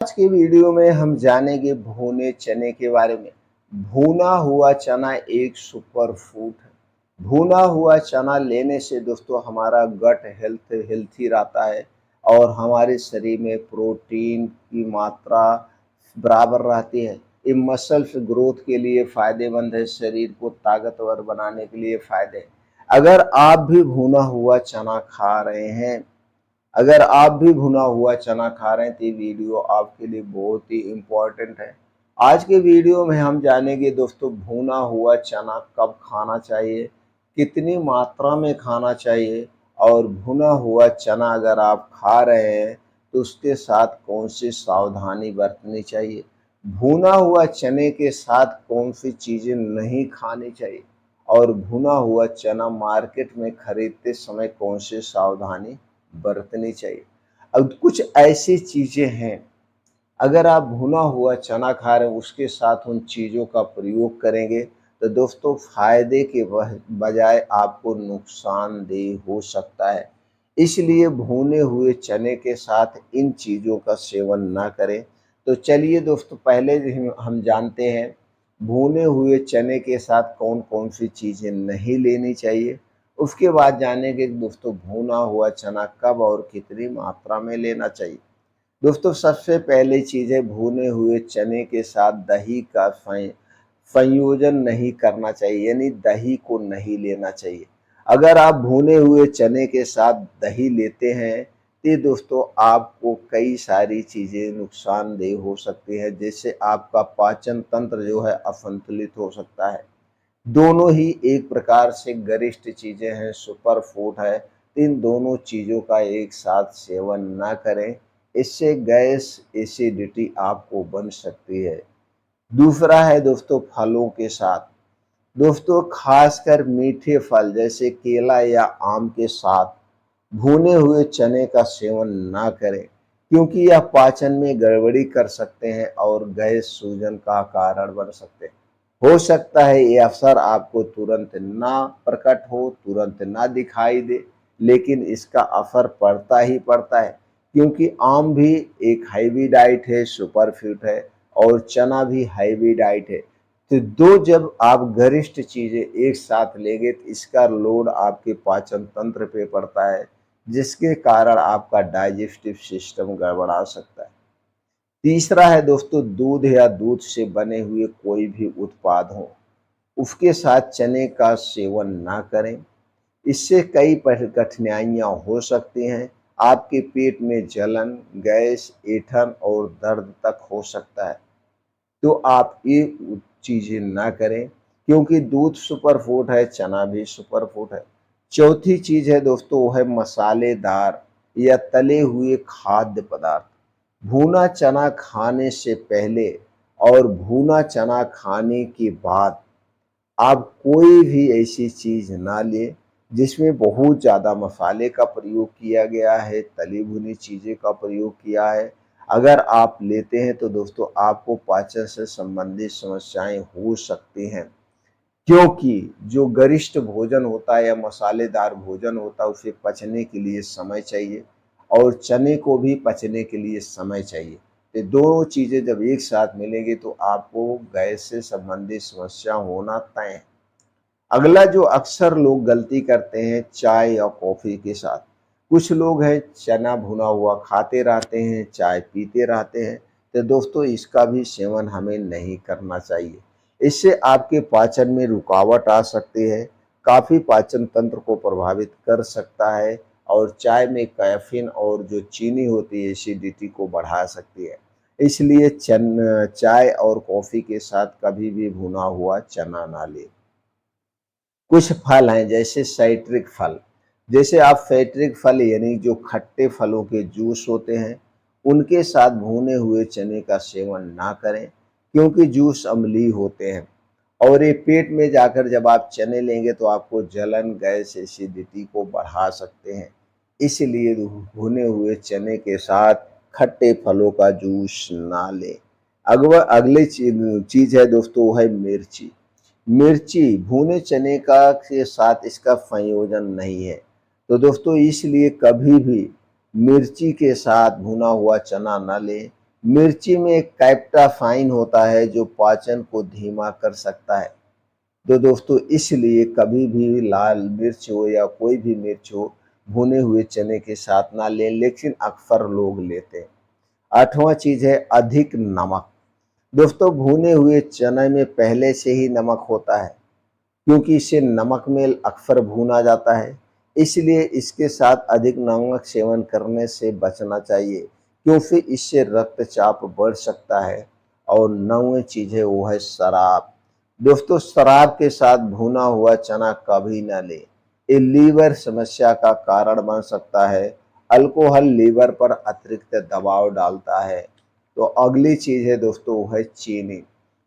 आज के वीडियो में हम जानेंगे भुने चने के बारे में। भुना हुआ चना एक सुपर फूड है। भुना हुआ चना लेने से दोस्तों हमारा गट हेल्थी रहता है और हमारे शरीर में प्रोटीन की मात्रा बराबर रहती है। ये मसल्स ग्रोथ के लिए फ़ायदेमंद है, शरीर को ताकतवर बनाने के लिए फ़ायदे है। अगर आप भी भुना हुआ चना खा रहे हैं अगर आप भी भुना हुआ चना खा रहे हैं तो ये वीडियो आपके लिए बहुत ही इम्पोर्टेंट है। आज के वीडियो में हम जानेंगे दोस्तों भुना हुआ चना कब खाना चाहिए, कितनी मात्रा में खाना चाहिए और भुना हुआ चना अगर आप खा रहे हैं तो उसके साथ कौन सी सावधानी बरतनी चाहिए। भुना हुआ चने के साथ कौन सी चीज़ें नहीं खानी चाहिए और भुना हुआ चना मार्केट में खरीदते समय कौन सी सावधानी बरतनी चाहिए। अब कुछ ऐसी चीज़ें हैं, अगर आप भुना हुआ चना खा रहे हैं उसके साथ उन चीज़ों का प्रयोग करेंगे तो दोस्तों फ़ायदे के बजाय आपको नुकसानदेह हो सकता है। इसलिए भुने हुए चने के साथ इन चीज़ों का सेवन ना करें। तो चलिए दोस्तों पहले हम जानते हैं भुने हुए चने के साथ कौन-कौन सी चीज़ें नहीं लेनी चाहिए। उसके बाद जानेंगे कि दोस्तों भुना हुआ चना कब और कितनी मात्रा में लेना चाहिए। दोस्तों सबसे पहली चीज़ है भुने हुए चने के साथ दही का संयोजन नहीं करना चाहिए, यानी दही को नहीं लेना चाहिए। अगर आप भुने हुए चने के साथ दही लेते हैं तो दोस्तों आपको कई सारी चीज़ें नुकसानदेह हो सकती है, जिससे आपका पाचन तंत्र जो है असंतुलित हो सकता है। दोनों ही एक प्रकार से गरिष्ठ चीज़ें हैं, सुपर फूड है। इन दोनों चीज़ों का एक साथ सेवन ना करें, इससे गैस एसिडिटी आपको बन सकती है। दूसरा है दोस्तों फलों के साथ। दोस्तों खासकर मीठे फल जैसे केला या आम के साथ भुने हुए चने का सेवन ना करें, क्योंकि यह पाचन में गड़बड़ी कर सकते हैं और गैस सूजन का कारण बन सकते हैं। हो सकता है ये असर आपको तुरंत ना प्रकट हो, तुरंत ना दिखाई दे, लेकिन इसका असर पड़ता ही पड़ता है, क्योंकि आम भी एक हैवी डाइट है, सुपर फूड है और चना भी हैवी डाइट है। तो दो जब आप गरिष्ठ चीज़ें एक साथ लेंगे तो इसका लोड आपके पाचन तंत्र पे पड़ता है, जिसके कारण आपका डाइजेस्टिव सिस्टम गड़बड़ा सकता है। तीसरा है दोस्तों दूध या दूध से बने हुए कोई भी उत्पाद हो, उसके साथ चने का सेवन ना करें। इससे कई कठिनाइयाँ हो सकती हैं। आपके पेट में जलन, गैस, ऐंठन और दर्द तक हो सकता है। तो आप ये चीज़ें ना करें, क्योंकि दूध सुपर फूड है, चना भी सुपर फूड है। चौथी चीज़ है दोस्तों वो है मसालेदार या तले हुए खाद्य पदार्थ। भुना चना खाने से पहले और भुना चना खाने के बाद आप कोई भी ऐसी चीज़ ना लें जिसमें बहुत ज़्यादा मसाले का प्रयोग किया गया है, तली भुनी चीज़ें का प्रयोग किया है। अगर आप लेते हैं तो दोस्तों आपको पाचन से संबंधित समस्याएँ हो सकती हैं, क्योंकि जो गरिष्ठ भोजन होता है या मसालेदार भोजन होता है उसे पचने के लिए समय चाहिए और चने को भी पचने के लिए समय चाहिए। ये दोनों चीज़ें जब एक साथ मिलेंगी तो आपको गैस से संबंधित समस्या होना तय है। अगला जो अक्सर लोग गलती करते हैं चाय या कॉफ़ी के साथ। कुछ लोग हैं चना भुना हुआ खाते रहते हैं, चाय पीते रहते हैं, तो दोस्तों इसका भी सेवन हमें नहीं करना चाहिए। इससे आपके पाचन में रुकावट आ सकती है, काफ़ी पाचन तंत्र को प्रभावित कर सकता है और चाय में कैफ़ीन और जो चीनी होती है एसिडिटी को बढ़ा सकती है। इसलिए चाय और कॉफ़ी के साथ कभी भी भुना हुआ चना ना लें। कुछ फल हैं जैसे साइट्रिक फल, जैसे आप साइट्रिक फल यानी जो खट्टे फलों के जूस होते हैं, उनके साथ भुने हुए चने का सेवन ना करें, क्योंकि जूस अम्लीय होते हैं और ये पेट में जाकर जब आप चने लेंगे तो आपको जलन, गैस, एसिडिटी को बढ़ा सकते हैं। इसलिए भुने हुए चने के साथ खट्टे फलों का जूस ना लें। अगली चीज़ है दोस्तों वो है मिर्ची। मिर्ची भुने चने का के साथ इसका संयोजन नहीं है, तो दोस्तों इसलिए कभी भी मिर्ची के साथ भुना हुआ चना ना लें, मिर्ची में एक कैप्टाफाइन होता है जो पाचन को धीमा कर सकता है। तो दोस्तों इसलिए कभी भी लाल मिर्च हो या कोई भी मिर्च हो, भुने हुए चने के साथ ना लें, लेकिन अक्सर लोग लेते हैं। 8वां चीज़ है अधिक नमक। दोस्तों भुने हुए चने में पहले से ही नमक होता है, क्योंकि इसे नमक में अक्सर भूना जाता है, इसलिए इसके साथ अधिक नमक सेवन करने से बचना चाहिए, क्योंकि इससे रक्तचाप बढ़ सकता है। और 9वीं चीज़ है वो है शराब। दोस्तों शराब के साथ भुना हुआ चना कभी ना लें, ये लीवर समस्या का कारण बन सकता है। अल्कोहल लीवर पर अतिरिक्त दबाव डालता है। तो अगली चीज़ है दोस्तों वो है चीनी।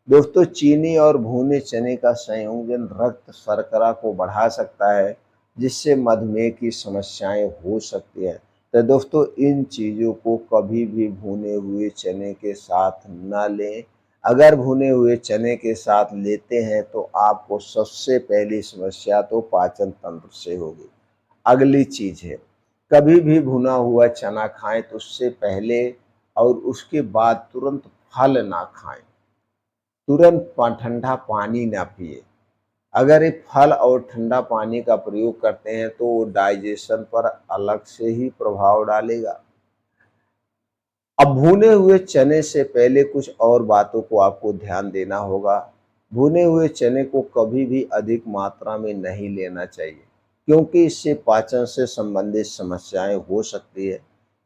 दोस्तों चीनी और भुने चने का संयोजन रक्त शर्करा को बढ़ा सकता है, जिससे मधुमेह की समस्याएं हो सकती हैं। तो दोस्तों इन चीज़ों को कभी भी भुने हुए चने के साथ ना लें। अगर भुने हुए चने के साथ लेते हैं तो आपको सबसे पहली समस्या तो पाचन तंत्र से होगी। अगली चीज़ है, कभी भी भुना हुआ चना खाएं तो उससे पहले और उसके बाद तुरंत फल ना खाएं, तुरंत ठंडा पानी ना पिए। अगर ये फल और ठंडा पानी का प्रयोग करते हैं तो वो डाइजेशन पर अलग से ही प्रभाव डालेगा। अब भुने हुए चने से पहले कुछ और बातों को आपको ध्यान देना होगा। भुने हुए चने को कभी भी अधिक मात्रा में नहीं लेना चाहिए, क्योंकि इससे पाचन से संबंधित समस्याएं हो सकती है।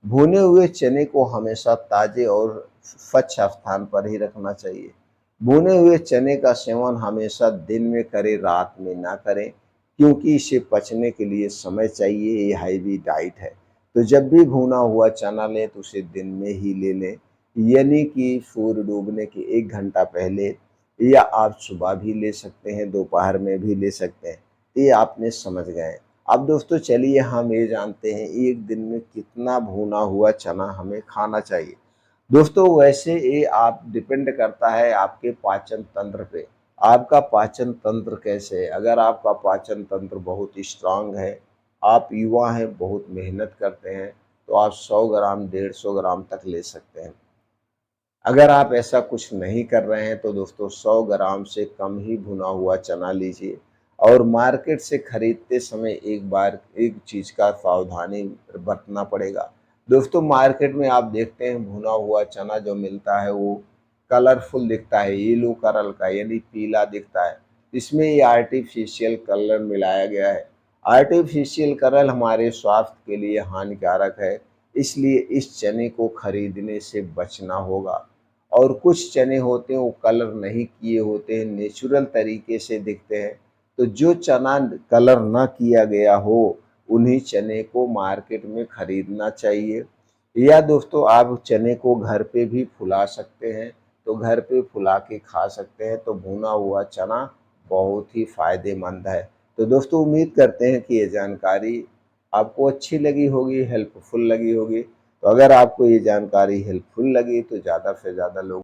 भुने हुए चने को हमेशा ताज़े और स्वच्छ स्थान पर ही रखना चाहिए। भुने हुए चने का सेवन हमेशा दिन में करें, रात में ना करें, क्योंकि इसे पचने के लिए समय चाहिए, ये हैवी डाइट है। तो जब भी भुना हुआ चना लें तो उसे दिन में ही ले लें, यानी कि सूर्य डूबने के 1 घंटा पहले, या आप सुबह भी ले सकते हैं, दोपहर में भी ले सकते हैं। ये आपने समझ गए। अब दोस्तों चलिए हम ये जानते हैं एक दिन में कितना भुना हुआ चना हमें खाना चाहिए। दोस्तों वैसे ये आप डिपेंड करता है आपके पाचन तंत्र पे। आपका पाचन तंत्र कैसे है? अगर आपका पाचन तंत्र बहुत स्ट्रांग है, आप युवा हैं, बहुत मेहनत करते हैं, तो आप 100 ग्राम, 150 ग्राम तक ले सकते हैं। अगर आप ऐसा कुछ नहीं कर रहे हैं तो दोस्तों 100 ग्राम से कम ही भुना हुआ चना लीजिए। और मार्केट से खरीदते समय एक बार एक चीज़ का सावधानी बरतना पड़ेगा। दोस्तों मार्केट में आप देखते हैं भुना हुआ चना जो मिलता है वो कलरफुल दिखता है, येलो कलर का, यानी पीला दिखता है। इसमें ये आर्टिफिशियल कलर मिलाया गया है। आर्टिफिशियल कलर हमारे स्वास्थ्य के लिए हानिकारक है, इसलिए इस चने को खरीदने से बचना होगा। और कुछ चने होते हैं वो कलर नहीं किए होते हैं, नेचुरल तरीके से दिखते हैं। तो जो चना कलर ना किया गया हो उन्हीं चने को मार्केट में खरीदना चाहिए। या दोस्तों आप चने को घर पे भी फुला सकते हैं, तो घर पे फुला के खा सकते हैं। तो भुना हुआ चना बहुत ही फ़ायदेमंद है। तो दोस्तों उम्मीद करते हैं कि ये जानकारी आपको अच्छी लगी होगी, हेल्पफुल लगी होगी। तो अगर आपको ये जानकारी हेल्पफुल लगी तो ज़्यादा से ज़्यादा लोग